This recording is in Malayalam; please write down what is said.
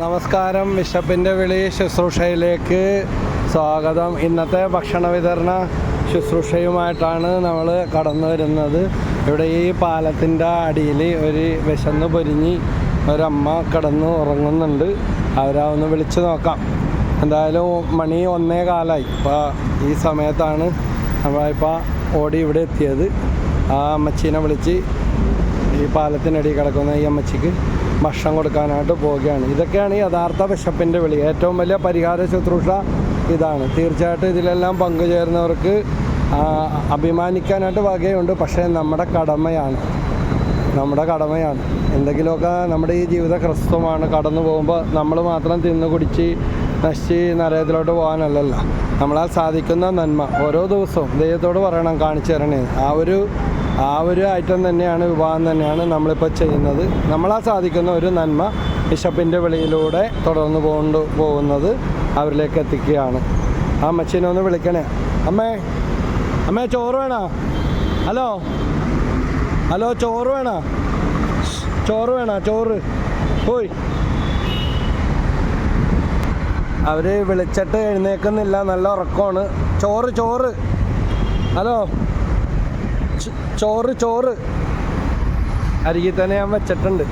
നമസ്കാരം. വിശപ്പിൻ്റെ വിളി ശുശ്രൂഷയിലേക്ക് സ്വാഗതം. ഇന്നത്തെ ഭക്ഷണ വിതരണ ശുശ്രൂഷയുമായിട്ടാണ് നമ്മൾ കടന്നു വരുന്നത്. ഇവിടെ ഈ പാലത്തിൻ്റെ അടിയിൽ ഒരു വിശന്ന് പൊരിഞ്ഞ് ഒരമ്മ കിടന്ന് ഉറങ്ങുന്നുണ്ട്. അവരൊന്ന് വിളിച്ച് നോക്കാം. എന്തായാലും മണി 1:15. ഇപ്പോൾ ഈ സമയത്താണ് നമ്മളിപ്പോൾ ഓടി ഇവിടെ എത്തിയത്. ആ അമ്മച്ചീനെ വിളിച്ച് ഈ പാലത്തിനടി കിടക്കുന്ന ഈ അമ്മച്ചിക്ക് ഭക്ഷണം കൊടുക്കാനായിട്ട് പോവുകയാണ്. ഇതൊക്കെയാണ് യഥാർത്ഥ വിശപ്പിൻ്റെ വിളി. ഏറ്റവും വലിയ പരിഹാര ശുശ്രൂഷ ഇതാണ്. തീർച്ചയായിട്ടും ഇതിലെല്ലാം പങ്കുചേരുന്നവർക്ക് അഭിമാനിക്കാനായിട്ട് വകയുണ്ട്. പക്ഷേ നമ്മുടെ കടമയാണ്. എന്തെങ്കിലുമൊക്കെ നമ്മുടെ ഈ ജീവിത ഹ്രസ്വമാണ്. കടന്നു പോകുമ്പോൾ നമ്മൾ മാത്രം തിന്നു കുടിച്ച് നശിച്ച് നരകത്തിലോട്ട് പോകാനല്ലല്ലോ. നമ്മളാൽ സാധിക്കുന്ന നന്മ ഓരോ ദിവസവും ദൈവത്തോട് പറയണം, കാണിച്ചു തരണേ. ആ ഒരു ഐറ്റം തന്നെയാണ്, വിവാഹം തന്നെയാണ് നമ്മളിപ്പോൾ ചെയ്യുന്നത്. നമ്മളാൽ സാധിക്കുന്ന ഒരു നന്മ വിശപ്പിൻ്റെ വെളിയിലൂടെ തുടർന്ന് പോകുന്നത് അവരിലേക്ക് എത്തിക്കുകയാണ്. ആ അമ്മച്ചീനെ ഒന്ന് വിളിക്കണേ. അമ്മേ ചോറ് വേണോ? ഹലോ ചോറ് വേണോ? ചോറ് പോയി. അവർ വിളിച്ചിട്ട് എഴുന്നേൽക്കുന്നില്ല, നല്ല ഉറക്കമാണ്. ചോറ് ഹലോ ചോറ് അരികിൽ തന്നെ ഞാൻ വെച്ചിട്ടുണ്ട്.